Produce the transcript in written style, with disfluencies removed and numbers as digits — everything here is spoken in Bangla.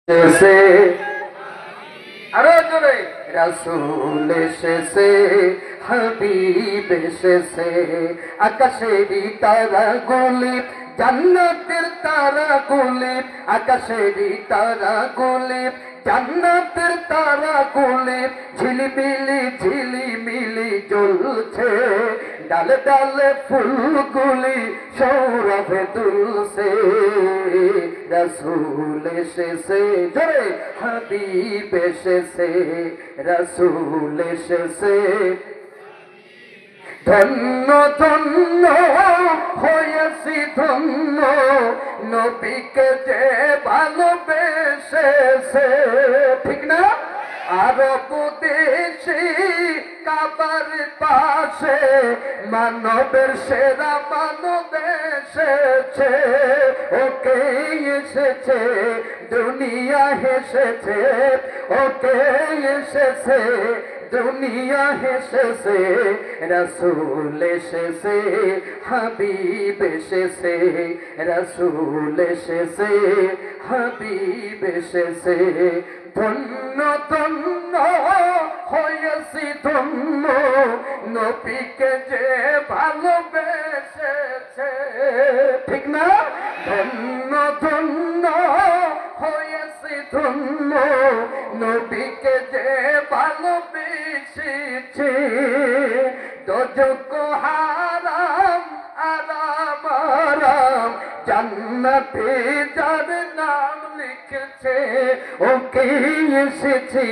এসেছে আরো জোরে রাসূল এসেছে হাবিব এসেছে আকাশেরই তারাগুলি জান্নাতের তারাগুলি আকাশেরই তারাগুলি জান্নাতের তারাগুলি ঝিলিমিলি ঝিলিমিলি জ্বলছে ডালে ডালে ফুলগুলি সৌরভে দুলছে রাসূল এসেছে জোরে হাবিব এসেছে রাসূল এসেছে ধন্য ধন্য হয়েছি ধন্য নবীকে যে ভালোবেসেছে ঠিক না আরব দেশে কাবার পাশে মানবের সেরা মানব এসেছে ওকে এসেছে দুনিয়া হেসেছে ওকে এসেছে দুনিয়া হেসেছে রাসূল এসেছে হাবিব এসেছে রাসূল এসেছে হাবিব এসেছে ধন্য ধন্য হয়েছি ধন্য নবীকে যে ভালোবেসেছে ঠিক না ধন্য ধন্য হয়েছি ধন্য নবীকে যে ভালোবেসেছে দোজখ হারাম আরাম আরাম জান্নাতে যার নাম লিখেছে ওকে এসেছে